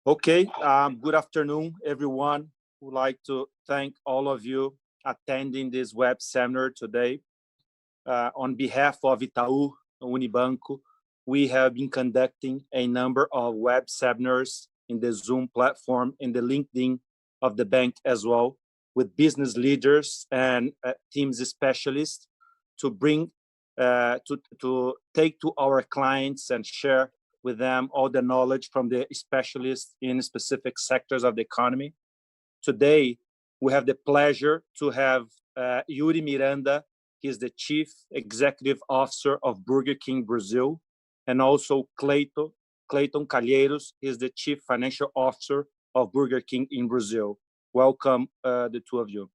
Okay, good afternoon, everyone. Would like to thank all of you attending this web seminar today. On behalf of Itaú Unibanco, we have been conducting a number of web seminars in the Zoom platform, in the LinkedIn of the bank as well, with business leaders and teams specialists to bring, to take to our clients and share with them all the knowledge from the specialists in specific sectors of the economy. Today, we have the pleasure to have Iuri Miranda. He is the Chief Executive Officer of Burger King Brazil, and also Clayton Malheiros. He is the Chief Financial Officer of Burger King in Brazil. Welcome, the two of you.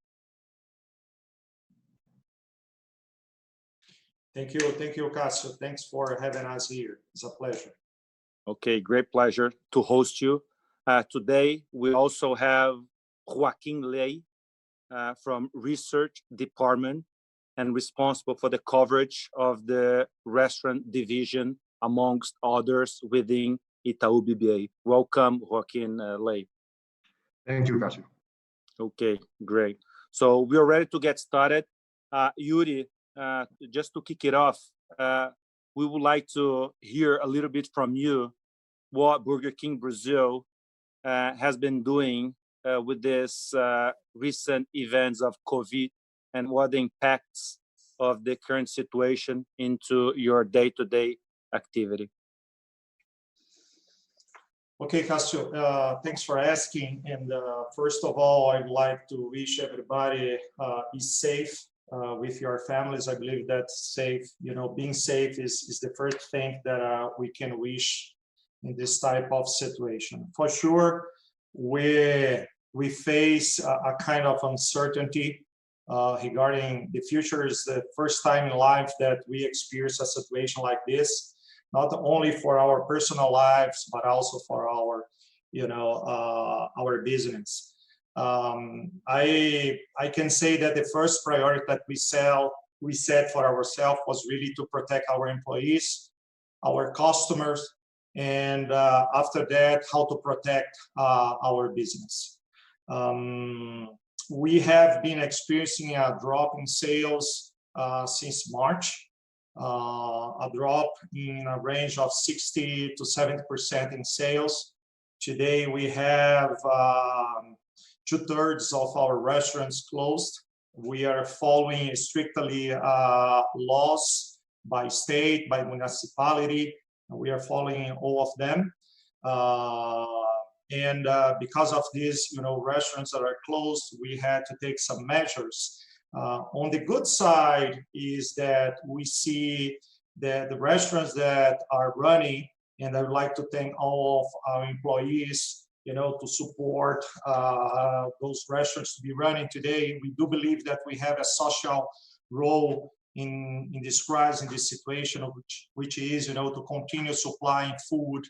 Thank you, Cássio. Thanks for having us here. It's a pleasure. Okay, great pleasure to host you. Today, we also have Joaquin Lei from Research Department and responsible for the coverage of the restaurant division, amongst others, within Itaú BBA. Welcome, Joaquin Lei. Thank you, Cássio. Okay, great. So we are ready to get started. Iuri, just to kick it off, we would like to hear a little bit from you what Burger King Brazil has been doing with this recent events of COVID and what the impacts of the current situation into your day-to-day activity. Okay, Cássio, thanks for asking. And first of all, I'd like to wish everybody is safe with your families. I believe that being safe is the first thing that we can wish in this type of situation. For sure, we face a kind of uncertainty regarding the future. Is the first time in life that we experience a situation like this, not only for our personal lives, but also for our, our business. I can say that the first priority that we set for ourselves was really to protect our employees, our customers, and after that, how to protect our business. We have been experiencing a drop in sales since March, a drop in a range of 60 to 70% in sales. Today, we have 2/3 of our restaurants closed. We are following strictly laws by state, by municipality. We are following all of them. And because of this, restaurants that are closed, we had to take some measures. On the good side is that we see that the restaurants that are running, and I would like to thank all of our employees, to support those restaurants to be running today. We do believe that we have a social role in this crisis, in this situation, which is, to continue supplying food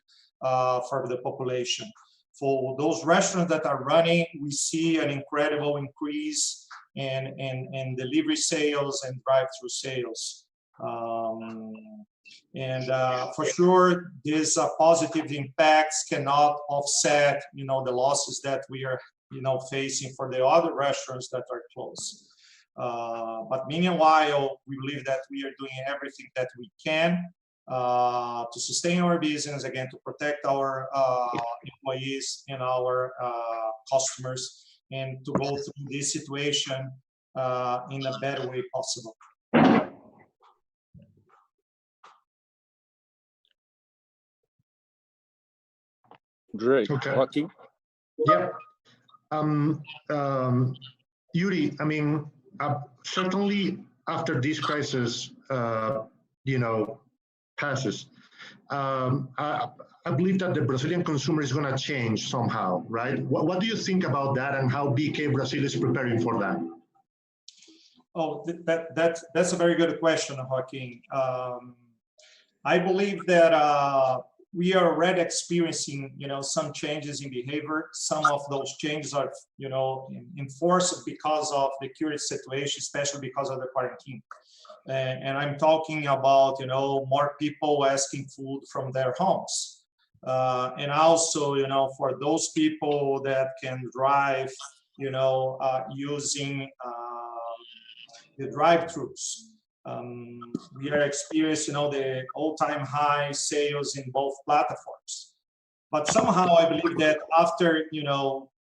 for the population. For those restaurants that are running, we see an incredible increase in delivery sales and drive-through sales. For sure, these positive impacts cannot offset, the losses that we are, facing for the other restaurants that are closed. But meanwhile, we believe that we are doing everything that we can to sustain our business, again, to protect our employees and our customers, and to go through this situation in a better way possible. Great. Okay. Joaquin? Yeah. Iuri, certainly after this crisis, passes, I believe that the Brazilian consumer is going to change somehow, right? What do you think about that, and how BK Brazil is preparing for that? Oh, that's a very good question, Joaquin. I believe that we are already experiencing, some changes in behavior. Some of those changes are, enforced because of the current situation, especially because of the quarantine. And I'm talking about, more people asking food from their homes. And also, for those people that can drive, using the drive-throughs. We are experiencing, the all-time high sales in both platforms. But somehow I believe that after,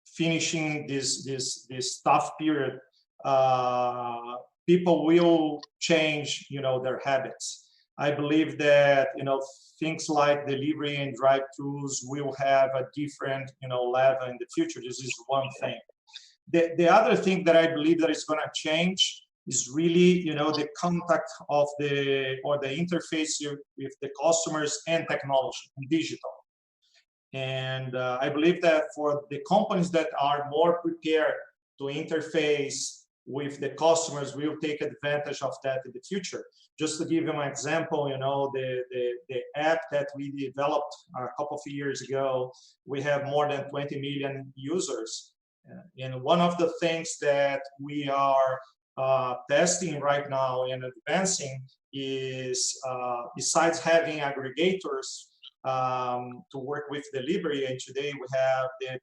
finishing this tough period, people will change, their habits. I believe that, things like delivery and drive-thrus will have a different, level in the future. This is one thing. The other thing that I believe that is going to change is really, the contact of the interface with the customers and technology and digital. And I believe that for the companies that are more prepared to interface with the customers, will take advantage of that in the future. Just to give you an example, the app that we developed a couple of years ago, we have more than 20 million users. And one of the things that we are testing right now and advancing is, besides having aggregators to work with delivery, and today we have the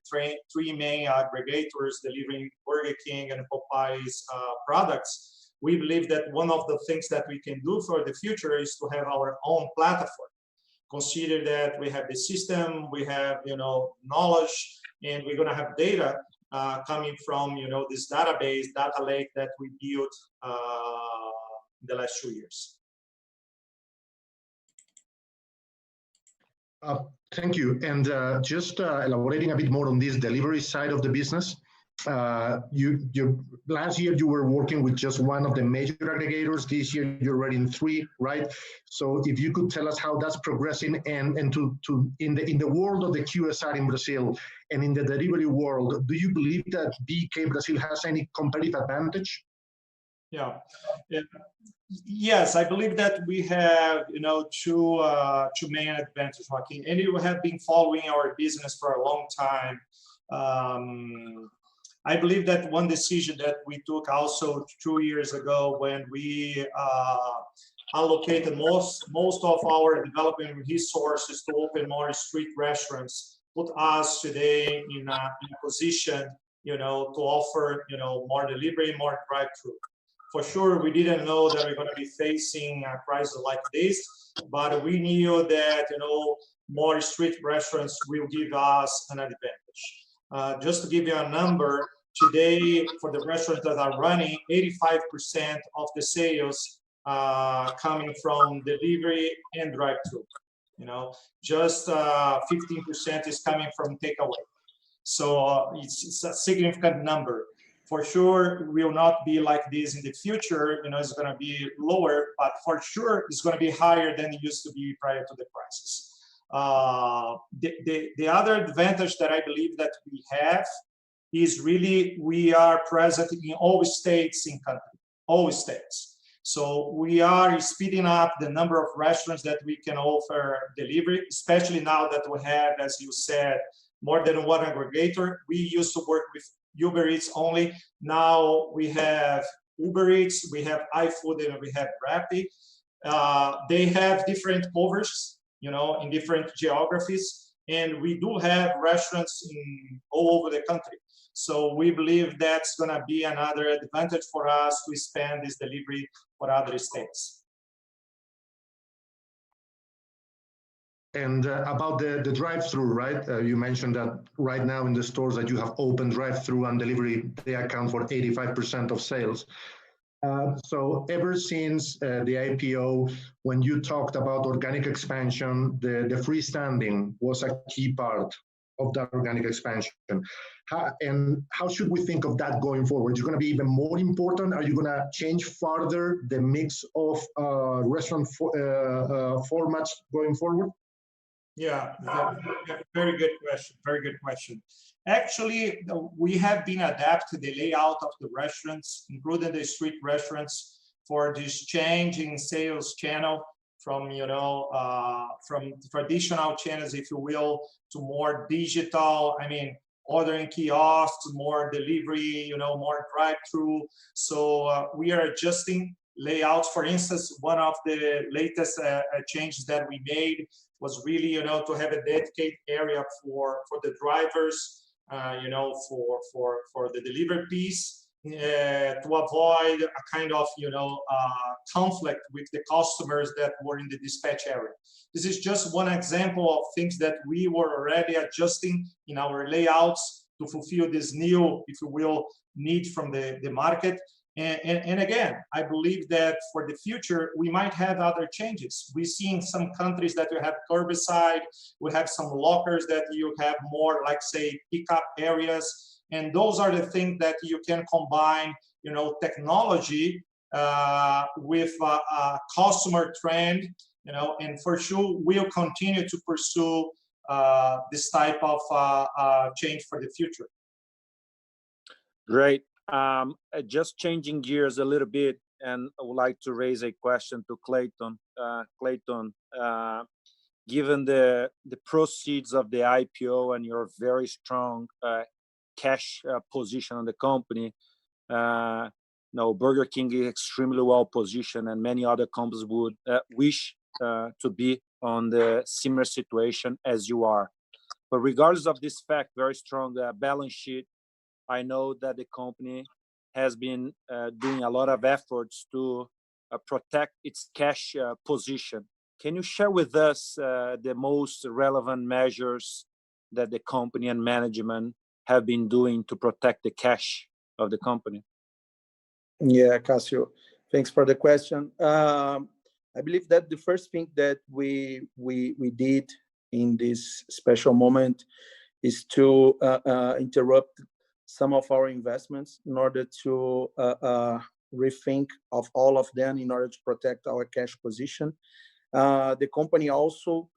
three main aggregators delivering Burger King and Popeye's products. We believe that one of the things that we can do for the future is to have our own platform. Consider that we have the system, we have knowledge, and we're going to have data coming from this database, data lake that we built in the last 2 years. Thank you. And just elaborating a bit more on this delivery side of the business, last year you were working with just one of the major aggregators. This year you're already in 3, right? So if you could tell us how that's progressing, and in the world of the QSR in Brazil and in the delivery world, do you believe that BK Brazil has any competitive advantage? Yeah. Yes, I believe that we have, two main advantages, Joaquin, and you have been following our business for a long time. I believe that one decision that we took also 2 years ago, when we allocated most of our development resources to open more street restaurants, put us today in a position, to offer, more delivery, more drive-through. For sure, we didn't know that we're going to be facing a crisis like this, but we knew that, more street restaurants will give us an advantage. Just to give you a number, today, for the restaurants that are running, 85% of the sales coming from delivery and drive-through. Just 15% is coming from takeaway. So it's a significant number. For sure, will not be like this in the future. It's going to be lower, but for sure, it's going to be higher than it used to be prior to the crisis. The other advantage that I believe that we have is really we are present in all states in country, all states. So we are speeding up the number of restaurants that we can offer delivery, especially now that we have, as you said, more than one aggregator. We used to work with Uber Eats only. Now we have Uber Eats, we have iFood, and we have Rappi. They have different covers, in different geographies, and we do have restaurants in all over the country. So we believe that's going to be another advantage for us to expand this delivery for other states. And about the drive-through, right? You mentioned that right now in the stores that you have open drive-through and delivery, they account for 85% of sales. So ever since the IPO, when you talked about organic expansion, the freestanding was a key part of that organic expansion. How should we think of that going forward? Is it going to be even more important? Are you going to change further the mix of restaurant formats going forward? Yeah, very good question. Very good question. Actually, we have been adapting the layout of the restaurants, including the street restaurants, for this change in sales channel from from traditional channels, if you will, to more digital. I mean, ordering kiosks, more delivery, more drive-through. So we are adjusting layouts. For instance, one of the latest changes that we made was really, to have a dedicated area for the drivers, for the delivery piece, to avoid a kind of, conflict with the customers that were in the dispatch area. This is just one example of things that we were already adjusting in our layouts to fulfill this new, if you will, need from the market. And again, I believe that for the future, we might have other changes. We see in some countries that you have curbside, we have some lockers that you have more, like say, pickup areas. And those are the things that you can combine, technology with a customer trend, and for sure, we'll continue to pursue this type of change for the future. Great. Just changing gears a little bit, and I would like to raise a question to Clayton. Clayton, given the proceeds of the IPO and your very strong cash position on the company, Burger King is extremely well positioned, and many other companies would wish to be on the similar situation as you are. But regardless of this fact, very strong balance sheet, I know that the company has been doing a lot of efforts to protect its cash position. Can you share with us the most relevant measures that the company and management have been doing to protect the cash of the company? Yeah, Cassio, thanks for the question. I believe that the first thing that we did in this special moment is to interrupt some of our investments in order to rethink of all of them in order to protect our cash position. The company also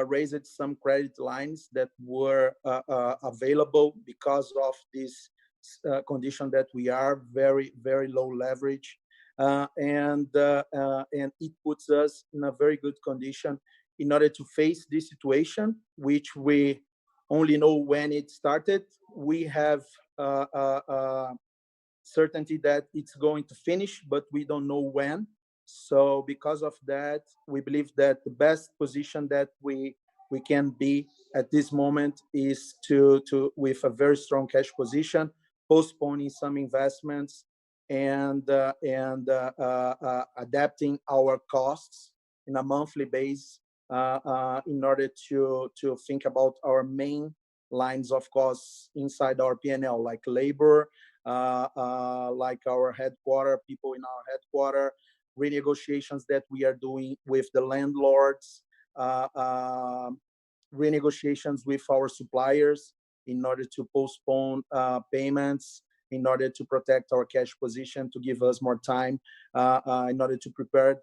raised some credit lines that were available because of this condition that we are very, very low leverage. And it puts us in a very good condition in order to face this situation, which we only know when it started. We have certainty that it's going to finish, but we don't know when. So because of that, we believe that the best position that we can be at this moment is to with a very strong cash position, postponing some investments and adapting our costs in a monthly basis in order to think about our main lines of costs inside our P&L, like labor, like our headquarters, people in our headquarters, renegotiations that we are doing with the landlords, renegotiations with our suppliers in order to postpone payments, in order to protect our cash position, to give us more time in order to prepare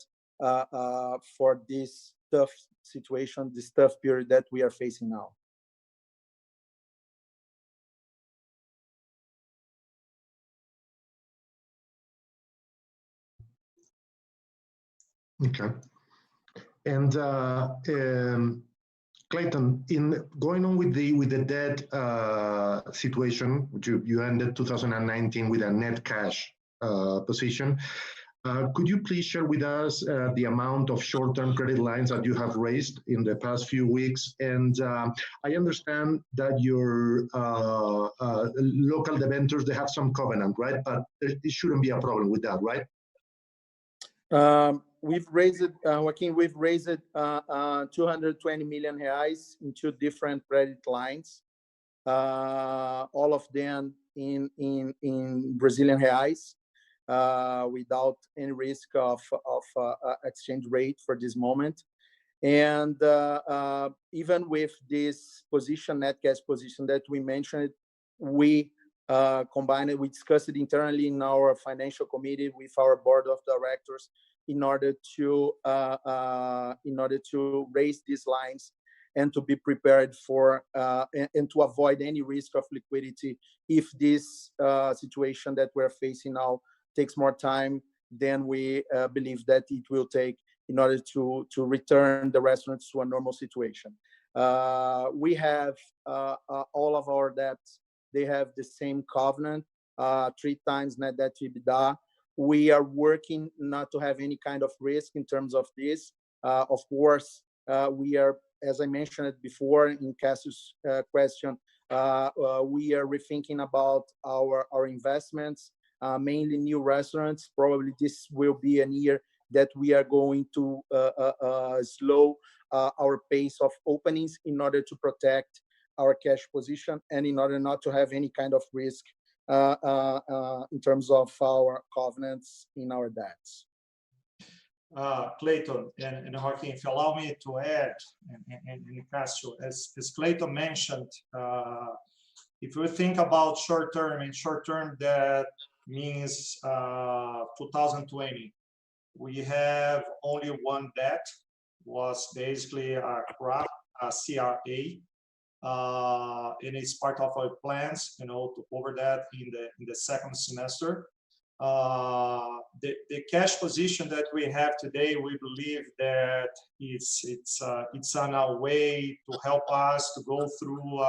for this tough situation, this tough period that we are facing now. Okay. And Clayton, in going on with the debt situation, which you ended 2019 with a net cash position, could you please share with us the amount of short-term credit lines that you have raised in the past few weeks? And I understand that your local debentures, they have some covenant, right? But it shouldn't be a problem with that, right? We've raised it, Joaquin, we've raised it 220 million reais in two different credit lines, all of them in Brazilian reais, without any risk of exchange rate for this moment. And even with this position, net cash position that we mentioned, we combined it, we discussed it internally in our financial committee with our board of directors in order to raise these lines and to be prepared for and to avoid any risk of liquidity if this situation that we're facing now takes more time than we believe that it will take in order to return the restaurants to a normal situation. We have all of our debts, they have the same covenant, 3 times net debt to EBITDA. we are working not to have any kind of risk in terms of this. Of course, we are, as I mentioned it before in Cassio's question, we are rethinking about our investments, mainly new restaurants. Probably this will be a year that we are going to slow our pace of openings in order to protect our cash position and in order not to have any kind of risk in terms of our covenants in our debts. Clayton and Joaquin, if you allow me to add, and Cassio, as Clayton mentioned, if we think about short term, in short term that means 2020, we have only one debt, was basically a CRA, and it's part of our plans, to cover that in the second semester. The cash position that we have today, we believe that it's on our way to help us to go through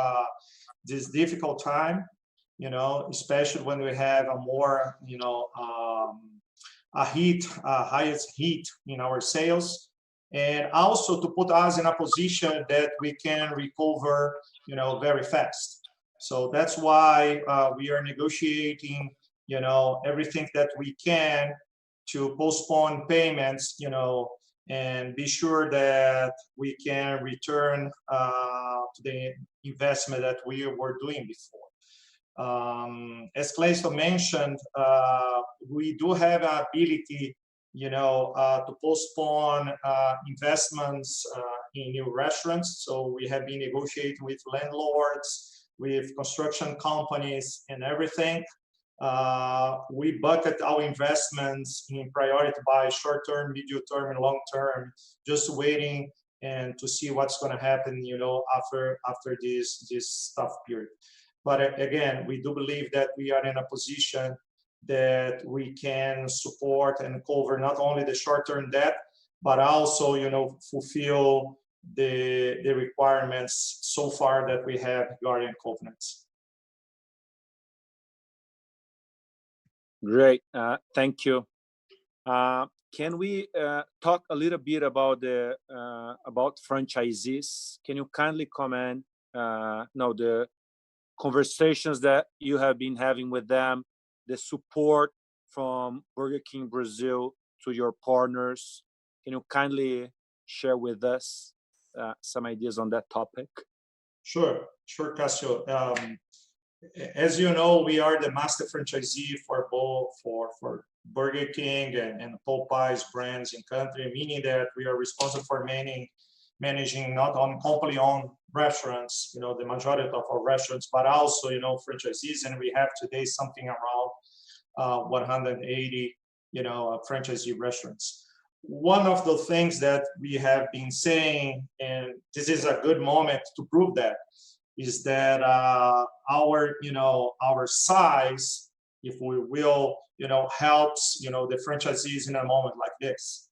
this difficult time, especially when we have a more, highest heat in our sales, and also to put us in a position that we can recover, very fast. So that's why we are negotiating, everything that we can to postpone payments, and be sure that we can return to the investment that we were doing before. As Clayton mentioned, we do have an ability, to postpone investments in new restaurants. So we have been negotiating with landlords, with construction companies, and everything. We bucket our investments in priority by short-term, medium-term, and long-term, just waiting and to see what's going to happen, after this tough period. But again, we do believe that we are in a position that we can support and cover not only the short-term debt, but also, fulfill the requirements so far that we have regarding covenants. Great, thank you. Can we talk a little bit about about franchisees? Can you kindly comment the conversations that you have been having with them, the support from Burger King Brazil to your partners? Can you kindly share with us some ideas on that topic? Sure, Cassio. As you know, we are the master franchisee for both for Burger King and Popeyes brands in country, meaning that we are responsible for managing not only company-owned restaurants, the majority of our restaurants, but also, franchisees. And we have today something around 180, franchisee restaurants. One of the things that we have been saying, and this is a good moment to prove that, is that our size, if we will, helps, the franchisees in a moment like this.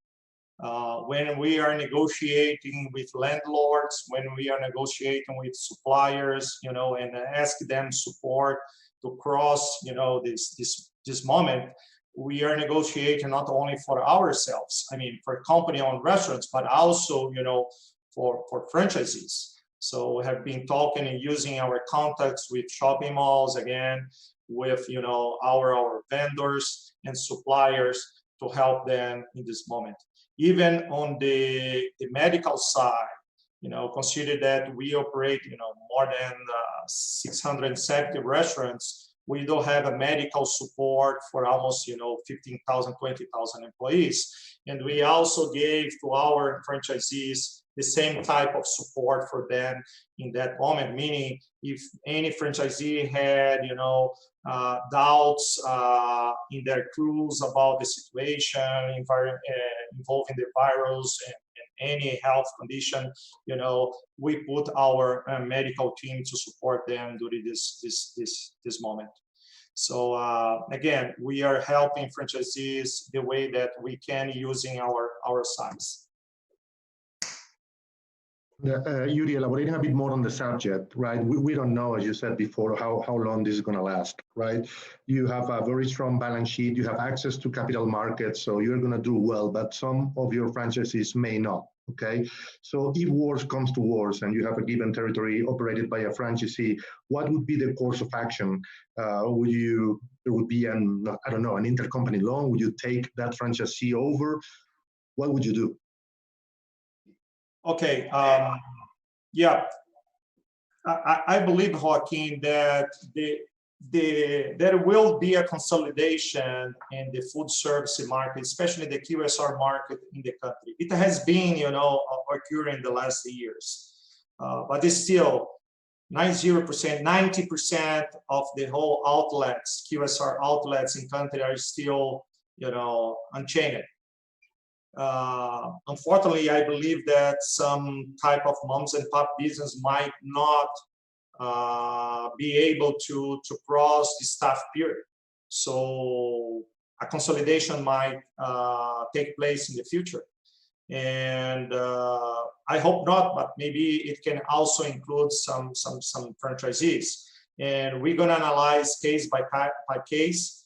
When we are negotiating with landlords, when we are negotiating with suppliers, and ask them support to cross, this moment, we are negotiating not only for ourselves, for company-owned restaurants, but also, for franchisees. So we have been talking and using our contacts with shopping malls, again, with, our vendors and suppliers to help them in this moment. Even on the medical side, consider that we operate, more than 670 restaurants. We do have a medical support for almost, 15,000, 20,000 employees. And we also gave to our franchisees the same type of support for them in that moment, meaning if any franchisee had, doubts in their crews about the situation involving the virus and any health condition, we put our medical team to support them during this moment. So again, we are helping franchisees the way that we can using our size. Iuri, elaborating a bit more on the subject, right? We don't know, as you said before, how long this is going to last, right? You have a very strong balance sheet, you have access to capital markets, so you're going to do well, but some of your franchisees may not, okay? So if worse comes to worse and you have a given territory operated by a franchisee, what would be the course of action? There would be an intercompany loan? Would you take that franchisee over? What would you do? Okay. Yeah, I believe, Joaquin, that there will be a consolidation in the food service market, especially the QSR market in the country. It has been, occurring in the last years, but it's still 90% of the whole outlets, QSR outlets in country are still, unchained. Unfortunately, I believe that some type of moms and pop business might not be able to cross the staff period. So a consolidation might take place in the future. And I hope not, but maybe it can also include some franchisees. And we're going to analyze case by case.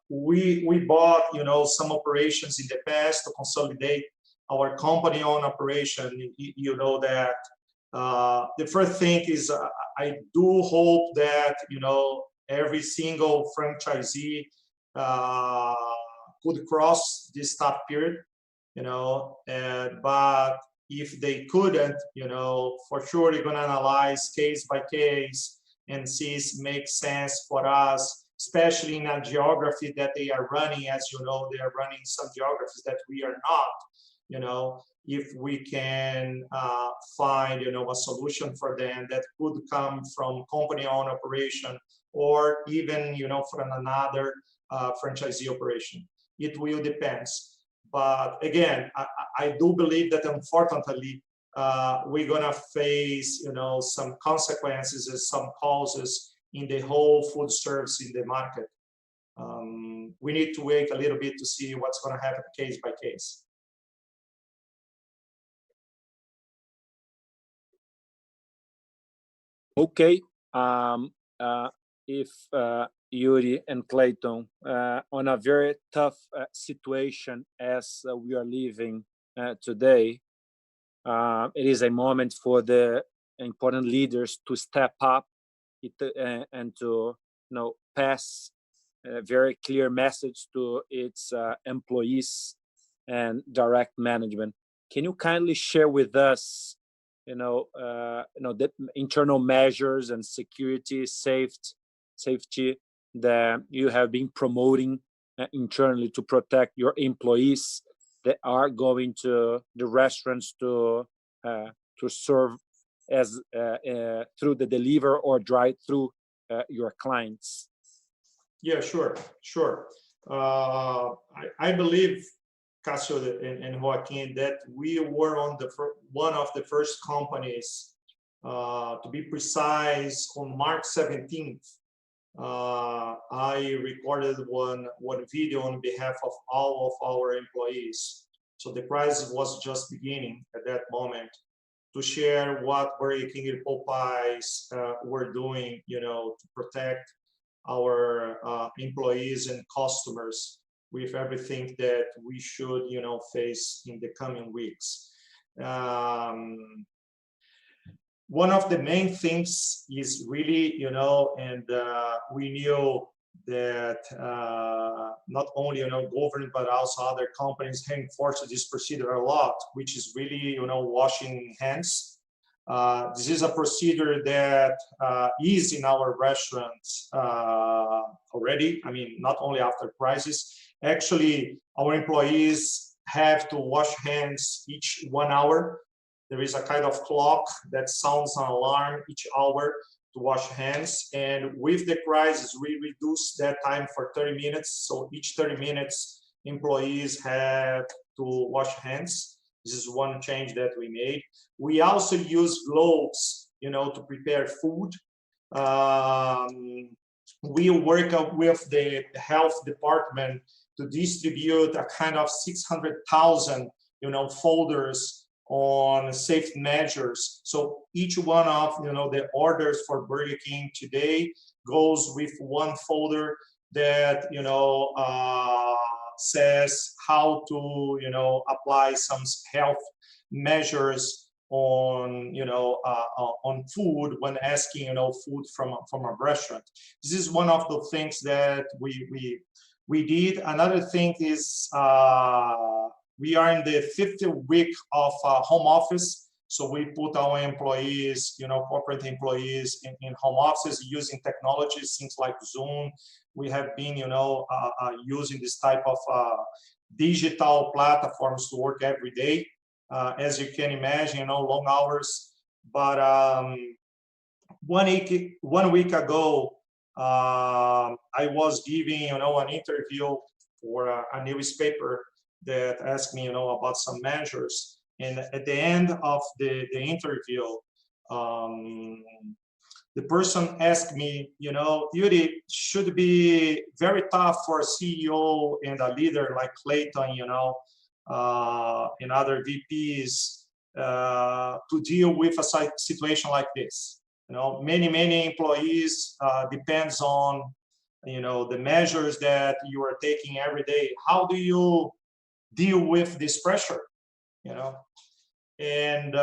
We bought, some operations in the past to consolidate our company-owned operation. You know that the first thing is I do hope that, every single franchisee could cross this stop period, but if they couldn't, for sure, you're going to analyze case by case and see if it makes sense for us, especially in a geography that they are running. As you know, they are running some geographies that we are not, if we can find, a solution for them that could come from company-owned operation or even, from another franchisee operation. It will depend. But again, I do believe that unfortunately, we're going to face, some consequences and some causes in the whole food service in the market. We need to wait a little bit to see what's going to happen case by case. Okay. If Iuri and Clayton, on a very tough situation as we are living today, it is a moment for the important leaders to step up and to pass a very clear message to its employees and direct management. Can you kindly share with us, the internal measures and security, safety that you have been promoting internally to protect your employees that are going to the restaurants to serve as through the deliver or drive through your clients? Yeah, sure. I believe, Cassio and Joaquin, that we were on one of the first companies, to be precise, on March 17th. I recorded one video on behalf of all of our employees. So the crisis was just beginning at that moment, to share what Burger King and Popeyes were doing, to protect our employees and customers with everything that we should, face in the coming weeks. One of the main things is really, and we knew that not only, government, but also other companies enforce this procedure a lot, which is really, washing hands. This is a procedure that is in our restaurants already. I mean, not only after crisis. Actually, our employees have to wash hands each 1 hour. There is a kind of clock that sounds an alarm each hour to wash hands. And with the crisis, we reduced that time for 30 minutes. So each 30 minutes, employees have to wash hands. This is one change that we made. We also use gloves, to prepare food. We work with the health department to distribute a kind of 600,000, folders on safety measures. So each one of the orders for Burger King today goes with one folder that says how to apply some health measures on on food when asking food from a restaurant. This is one of the things that we did. Another thing is we are in the 50th week of home office. So we put our employees, corporate employees in home offices using technologies, things like Zoom. We have been, using this type of digital platforms to work every day. As you can imagine, long hours. But 1 week ago, I was giving, an interview for a newspaper that asked me, about some measures. And at the end of the interview, the person asked me, Iuri, should be very tough for a CEO and a leader like Clayton, and other VPs to deal with a situation like this. Many employees depends on, the measures that you are taking every day. How do you deal with this pressure? And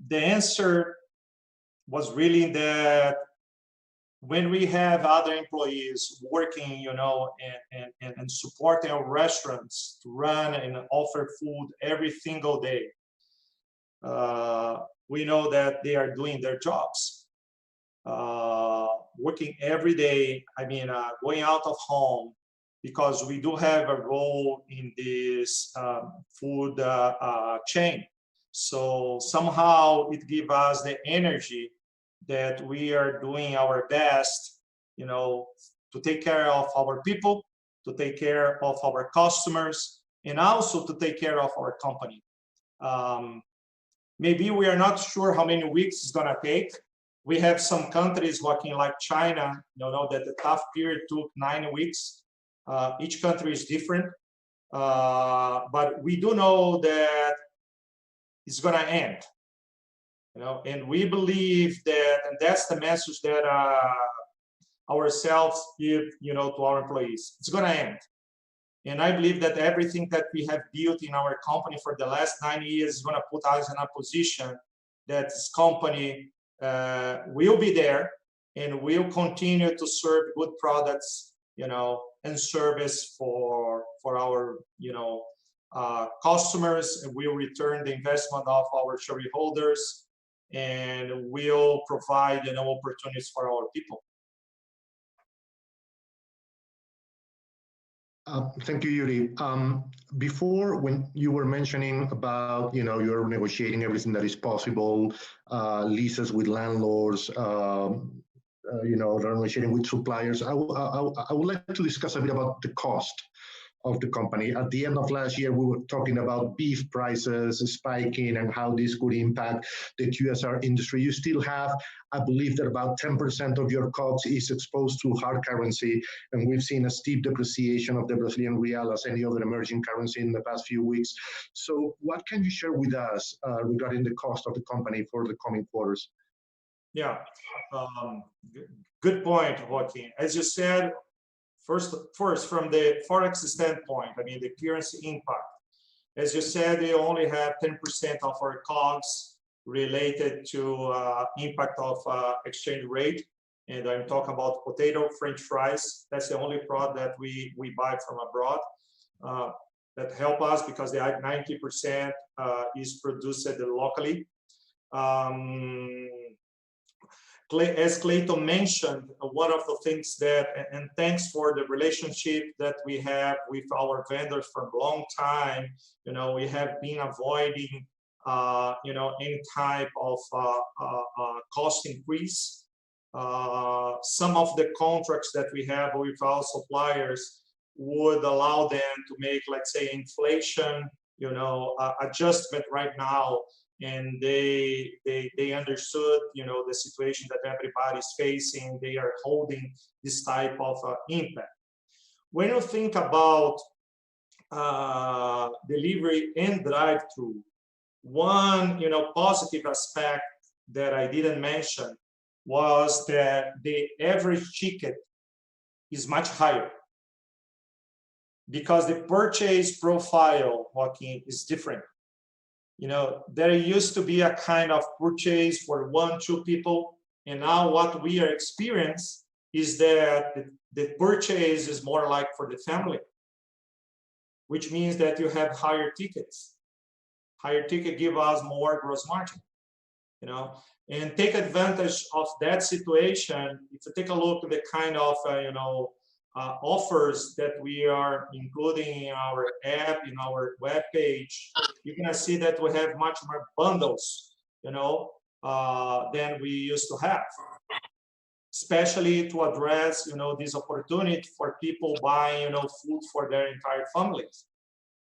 the answer was really that when we have other employees working, and supporting our restaurants to run and offer food every single day, we know that they are doing their jobs, working every day. I mean, going out of home, because we do have a role in this food chain. So somehow it gives us the energy that we are doing our best, to take care of our people, to take care of our customers, and also to take care of our company. Maybe we are not sure how many weeks it's going to take. We have some countries working like China, that the tough period took 9 weeks. Each country is different, but we do know that it's going to end. And we believe that, and that's the message that ourselves give, to our employees. It's going to end. And I believe that everything that we have built in our company for the last 9 years is going to put us in a position that this company will be there and will continue to serve good products, and service for our, customers, and will return the investment of our shareholders, and will provide opportunities for our people. Thank you, Iuri. Before, when you were mentioning about, you're negotiating everything that is possible, leases with landlords, negotiating with suppliers, I would like to discuss a bit about the cost of the company. At the end of last year, we were talking about beef prices spiking and how this could impact the QSR industry. You still have, I believe, that about 10% of your COGS is exposed to hard currency, and we've seen a steep depreciation of the Brazilian real as any other emerging currency in the past few weeks. So what can you share with us regarding the cost of the company for the coming quarters? Yeah, good point, Joaquin. As you said, First, from the Forex standpoint, I mean, the currency impact. As you said, we only have 10% of our COGS related to impact of exchange rate. And I'm talking about potato, French fries. That's the only product that we buy from abroad. That help us because the 90% is produced locally. As Clayton mentioned, one of the things that, and thanks for the relationship that we have with our vendors for a long time, we have been avoiding, any type of cost increase. Some of the contracts that we have with our suppliers would allow them to make, let's say, inflation, adjustment right now. And they understood, the situation that everybody's facing. They are holding this type of impact. When you think about delivery and drive-through, One, positive aspect that I didn't mention was that the average ticket is much higher because the purchase profile, Joaquin, is different. There used to be a kind of purchase for 1-2 people, and now what we are experiencing is that the purchase is more like for the family, which means that you have higher tickets. Higher ticket give us more gross margin, and take advantage of that situation. If you take a look at the kind of offers that we are including in our app, in our web page, you're gonna see that we have much more bundles, than we used to have, especially to address, this opportunity for people buying, food for their entire families.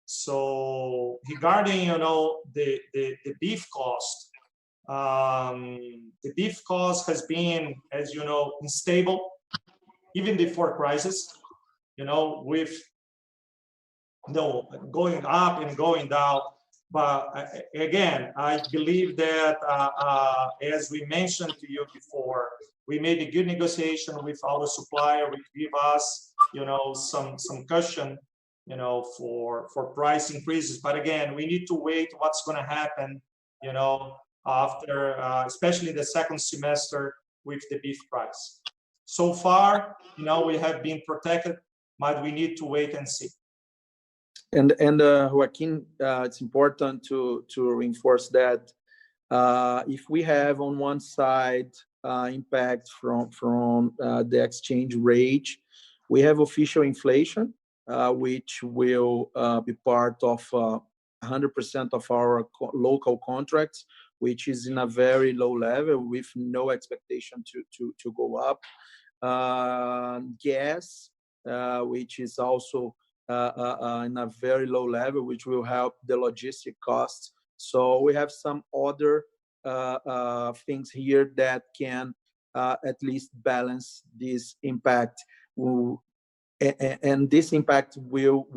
So regarding, the beef cost, the beef cost has been, as you know, unstable even before crisis, with going up and going down. But again, I believe that as we mentioned to you before, we made a good negotiation with our supplier, which give us, some cushion, for price increases. But again, we need to wait what's going to happen, after, especially the second semester with the beef price. So far, we have been protected, but we need to wait and see. And Joaquin, it's important to reinforce that if we have on one side impact from the exchange rate, we have official inflation, which will be part of 100% of our local contracts, which is in a very low level with no expectation to go up. Gas, which is also in a very low level, which will help the logistic costs. So we have some other things here that can at least balance this impact. And this impact will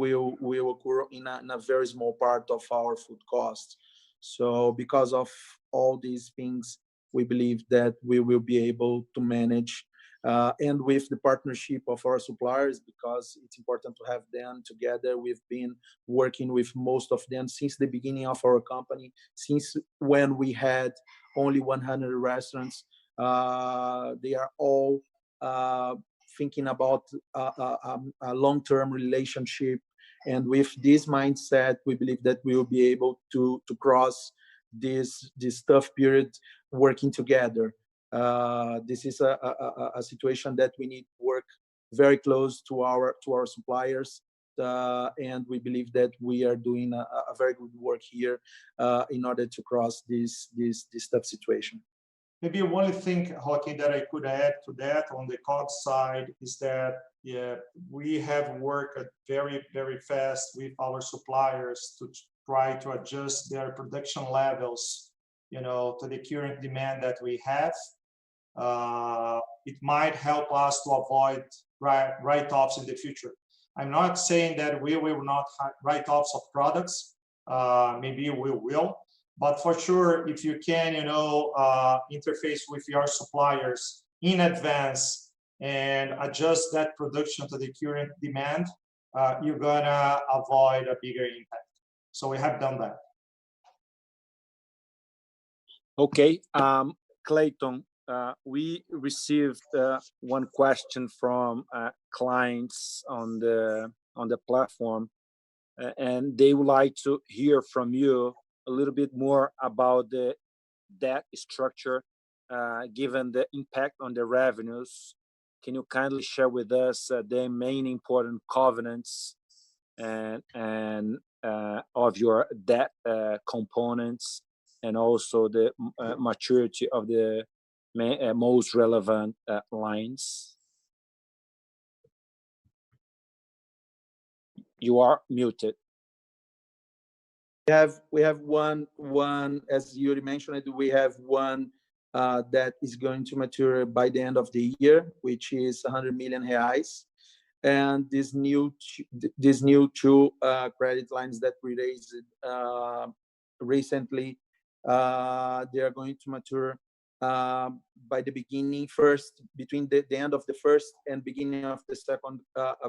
occur in a very small part of our food costs. So because of all these things, we believe that we will be able to manage, and with the partnership of our suppliers, because it's important to have them together. We've been working with most of them since the beginning of our company, since when we had only 100 restaurants. They are all thinking about a long-term relationship, and with this mindset, we believe that we will be able to cross this tough period working together. This is a situation that we need to work very close to our suppliers, and we believe that we are doing a very good work here in order to cross this tough situation. Maybe one thing, Joaquin, that I could add to that on the COGS side is that we have worked very, very fast with our suppliers to try to adjust their production levels, to the current demand that we have. It might help us to avoid write-offs in the future. I'm not saying that we will not have write-offs of products. Maybe we will. But for sure, if you can, interface with your suppliers in advance and adjust that production to the current demand, you're gonna avoid a bigger impact. So we have done that. Okay, Clayton, we received one question from clients on the platform, and they would like to hear from you a little bit more about the debt structure, given the impact on the revenues. Can you kindly share with us the main important covenants and of your debt components, and also the maturity of the most relevant lines? You are muted. We have one, as Iuri mentioned, we have one that is going to mature by the end of the year, which is 100 million reais. And these new two credit lines that we raised recently. They are going to mature by the beginning between the end of the first and beginning of the second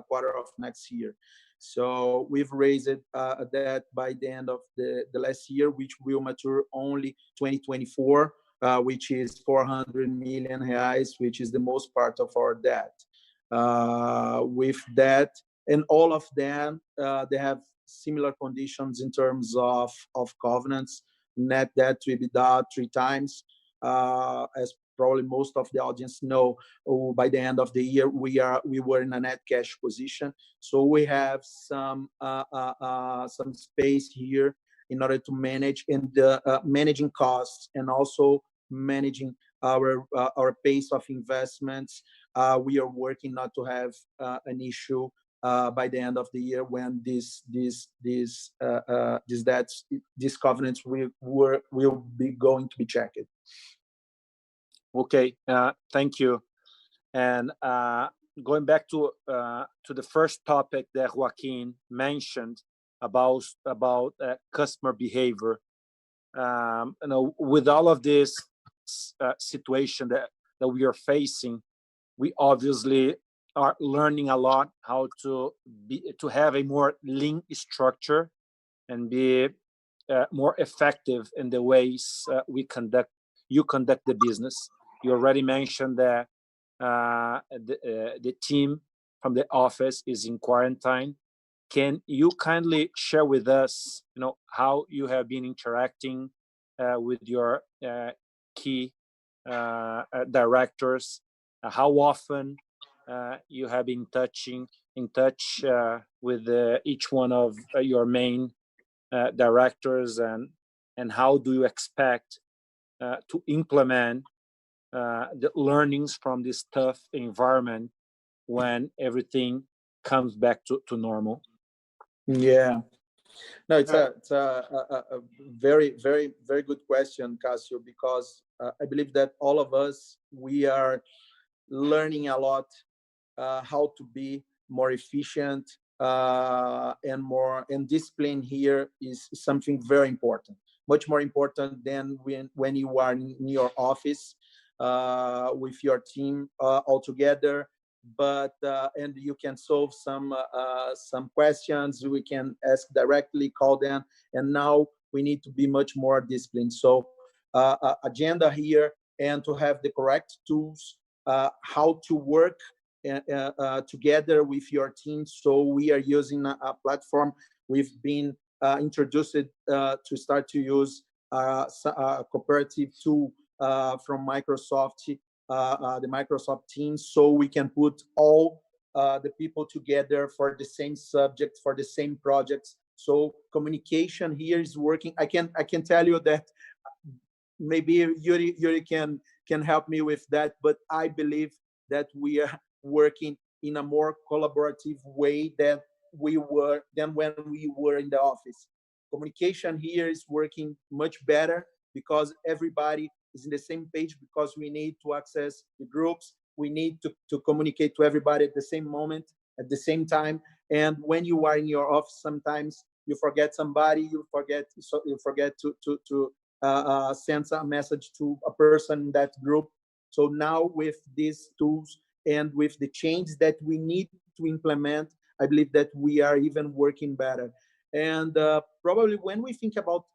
quarter of next year. So we've raised that by the end of the last year, which will mature only 2024, which is 400 million reais, which is the most part of our debt. With that, and all of them, they have similar conditions in terms of covenants. Net debt to EBITDA 3 times. As probably most of the audience know, by the end of the year we were in a net cash position, so we have some space here in order to manage managing costs and also managing our pace of investments. We are working not to have an issue by the end of the year when these covenants will be going to be checked. Okay, thank you. And going back to the first topic that Joaquin mentioned about customer behavior, with all of this situation that we are facing, we obviously are learning a lot how to have a more lean structure and be more effective in the ways you conduct the business. You already mentioned that the team from the office is in quarantine. Can you kindly share with us, how you have been interacting with your key directors? How often you have been in touch with each one of your main directors, and how do you expect to implement the learnings from this tough environment when everything comes back to normal? Yeah, no, it's a very, very, very good question, Cassio, because I believe that all of us, we are learning a lot how to be more efficient and discipline here is something very important, much more important than when you are in your office with your team all together. But and you can solve some questions, we can ask directly, call them, and now we need to be much more disciplined. So agenda here, and to have the correct tools, how to work together with your team. So we are using a platform. We've been introduced to start to use a cooperative tool from Microsoft, the Microsoft Teams, so we can put all the people together for the same subject, for the same projects. So communication here is working. I can tell you that maybe Iuri can help me with that, but I believe that we are working in a more collaborative way than when we were in the office. Communication here is working much better because everybody is in the same page, because we need to access the groups. We need to communicate to everybody at the same moment, at the same time. And when you are in your office, sometimes you forget somebody, you forget to send a message to a person in that group. So now with these tools and with the change that we need to implement, I believe that we are even working better. And probably when we think about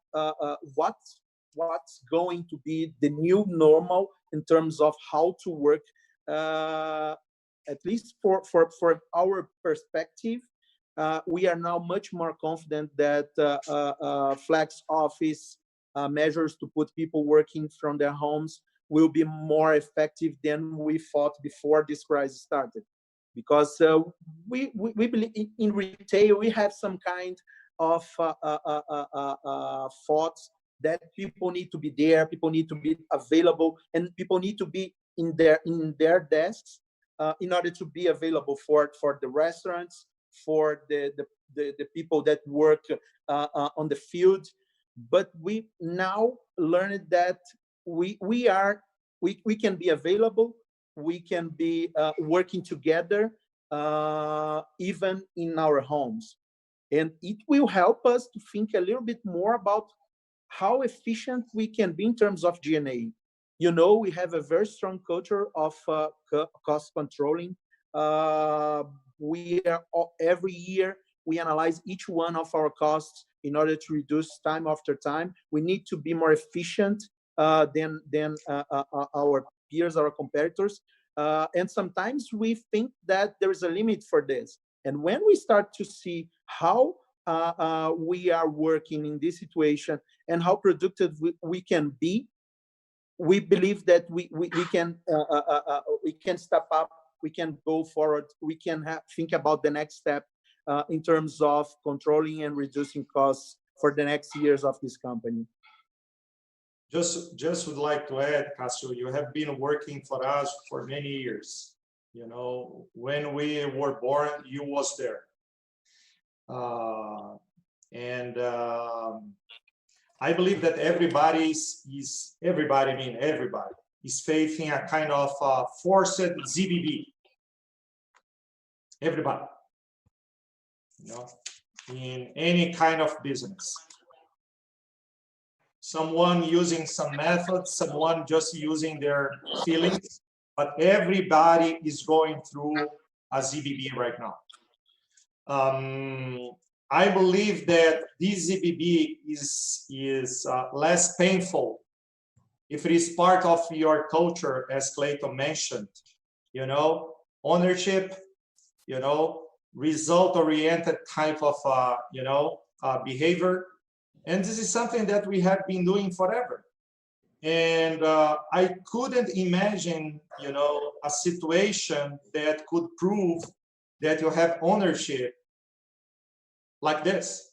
what's going to be the new normal in terms of how to work, at least for our perspective, we are now much more confident that flex office measures to put people working from their homes will be more effective than we thought before this crisis started. Because we believe in retail, we have some kind of thoughts that people need to be there, people need to be available, and people need to be in their desks in order to be available for the restaurants, for the people that work on the field. But we now learned that we can be available, we can be working together even in our homes. And it will help us to think a little bit more about how efficient we can be in terms of G&A. You know, we have a very strong culture of cost controlling. We are every year we analyze each one of our costs in order to reduce time after time. We need to be more efficient than our peers, our competitors. And sometimes we think that there is a limit for this. And when we start to see how we are working in this situation and how productive we can be, we believe that we can step up, we can go forward, we can think about the next step in terms of controlling and reducing costs for the next years of this company. Just would like to add, Cássio, you have been working for us for many years. You know, when we were born, you was there. I believe that everybody is facing a kind of forced ZBB. Everybody, you know, in any kind of business. Someone using some methods, someone just using their feelings, but everybody is going through a ZBB right now. I believe that this ZBB is less painful if it is part of your culture, as Clayton mentioned, you know, ownership, you know, result-oriented type of, behavior. And this is something that we have been doing forever. And I couldn't imagine, you know, a situation that could prove that you have ownership like this.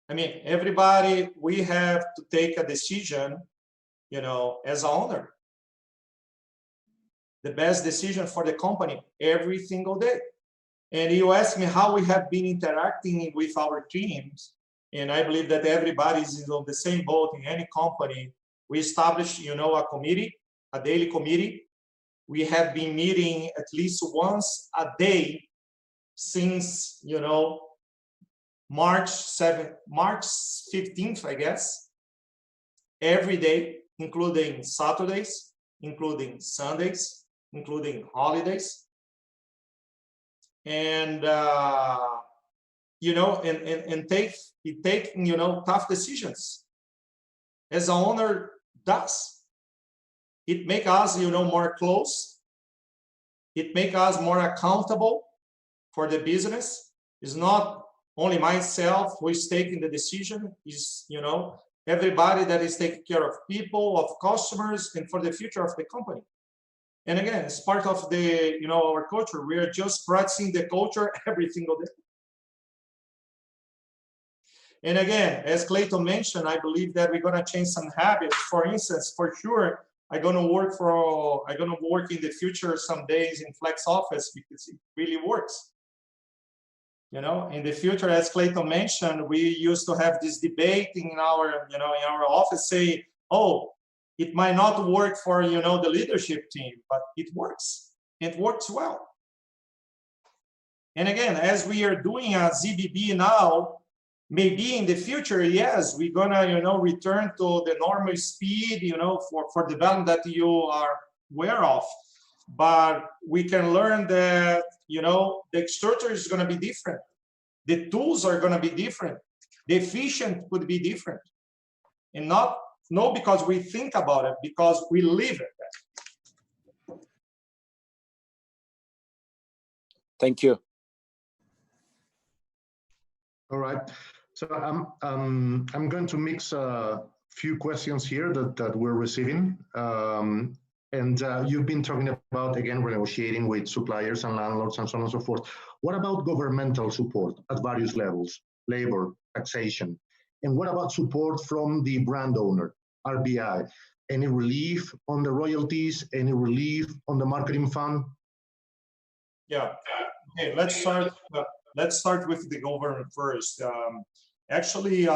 I mean, everybody, we have to take a decision, you know, as an owner. The best decision for the company every single day. And you ask me how we have been interacting with our teams, and I believe that everybody is on the same boat in any company. We established, you know, a committee, a daily committee. We have been meeting at least once a day since, you know, March 15th, I guess, every day, including Saturdays, including Sundays, including holidays. And, you know, and take, you know, tough decisions as an owner does. It makes us, you know, more close. It makes us more accountable for the business. It's not only myself who is taking the decision, is, you know, everybody that is taking care of people, of customers, and for the future of the company. And again, it's part of the, you know, our culture. We are just practicing the culture every single day. And again, as Clayton mentioned, I believe that we're going to change some habits. For instance, for sure, I'm going to work in the future some days in flex office because it really works. You know, in the future, as Clayton mentioned, we used to have this debate in our, you know, in our office, say, oh, it might not work for, you know, the leadership team, but it works. It works well. And again, as we are doing a ZBB now, maybe in the future, yes, we're gonna, you know, return to the normal speed, you know, for development that you are aware of. But we can learn that, you know, the structure is gonna be different. The tools are gonna be different. The efficient could be different. And not because we think about it, because we live it. Thank you. All right. So I'm going to mix a few questions here that we're receiving. And you've been talking about, again, renegotiating with suppliers and landlords and so on and so forth. What about governmental support at various levels, labor, taxation? And what about support from the brand owner, RBI? Any relief on the royalties? Any relief on the marketing fund? Yeah. Okay, let's start with the government first. Actually,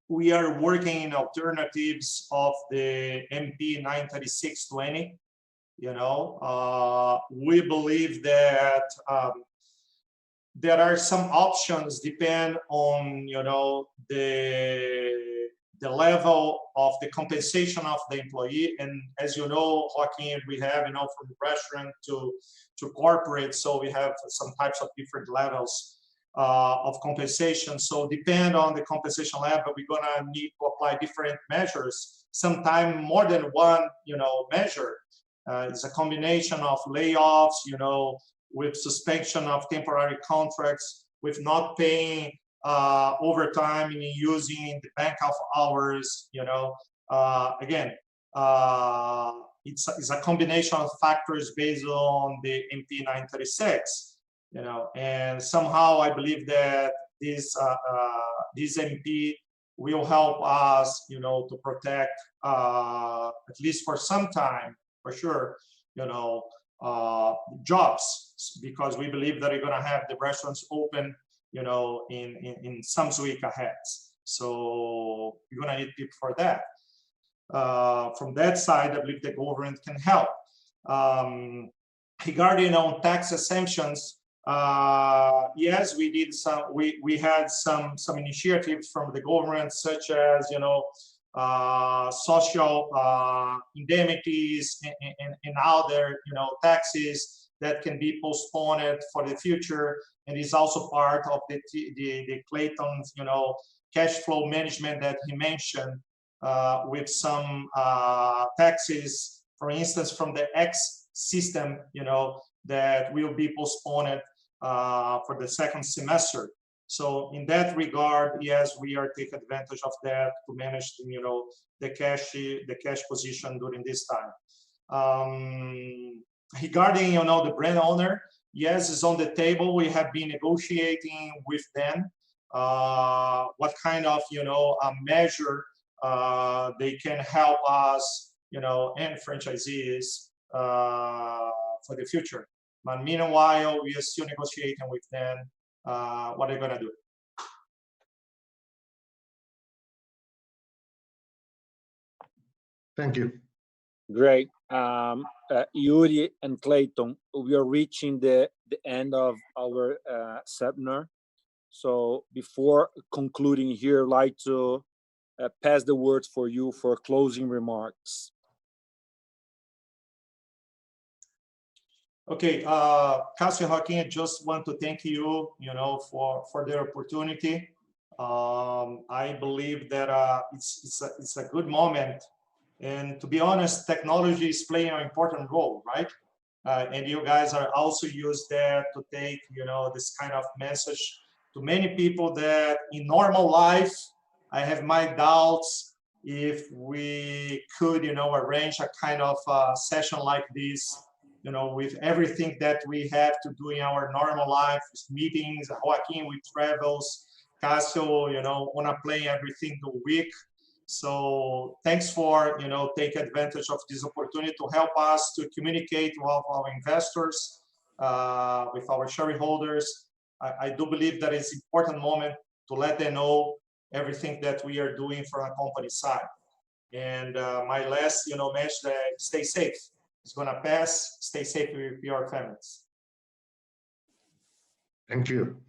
we are working in alternatives of the MP 936/20. You know, we believe that there are some options depend on, you know, the the level of the compensation of the employee. And as you know, Joaquin, we have, from restaurant to corporate, so we have some types of different levels of compensation. So depend on the compensation level, we're gonna need to apply different measures, sometimes more than one, measure. It's a combination of layoffs, with suspension of temporary contracts, with not paying overtime and using the bank of hours, again, it's a combination of factors based on the MP 936, and somehow I believe that this MP will help us, to protect, at least for some time, for sure, jobs, because we believe that we're going to have the restaurants open, in some week ahead. So we're going to need people for that. From that side, I believe the government can help. Regarding on tax exemptions, yes, we did some. We had some initiatives from the government, such as social indemnities and other taxes that can be postponed for the future, and is also part of the Clayton's cash flow management that he mentioned, with some taxes, for instance, from the X system, that will be postponed for the second semester. So in that regard, yes, we are taking advantage of that to manage, the cash position during this time. Regarding, the brand owner, yes, it's on the table. We have been negotiating with them what kind of, a measure they can help us, and franchisees for the future. But meanwhile, we are still negotiating with them what they're gonna do. Thank you. Great. Iuri and Clayton, we are reaching the end of our seminar. So before concluding here, I'd like to pass the word for you for closing remarks. Okay, Cassio, Joaquin, I just want to thank you, for the opportunity. I believe that it's a good moment. And to be honest, technology is playing an important role, right? And you guys are also used there to take, this kind of message to many people that in normal life, I have my doubts if we could, arrange a kind of session like this, with everything that we have to do in our normal life, meetings, Joaquin with travels, Cassio, on a plane every single week. So thanks for, take advantage of this opportunity to help us to communicate with our investors, with our shareholders. I do believe that it's an important moment to let them know everything that we are doing from a company side. And my last, message, stay safe. It's gonna pass. Stay safe with your families. Thank you.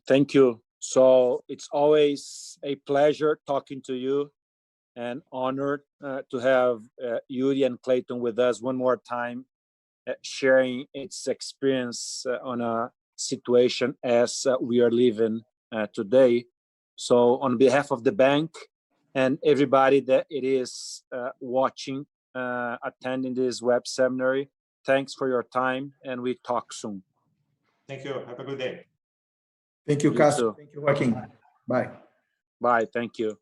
Thank you. So it's always a pleasure talking to you, and honored to have Iuri and Clayton with us one more time, sharing its experience on a situation as we are living today. So on behalf of the bank and everybody that it is watching, attending this web seminar, thanks for your time, and we talk soon. Thank you. Have a good day. Thank you, Cassio. Thank you, Joaquin. Bye. Bye. Thank you.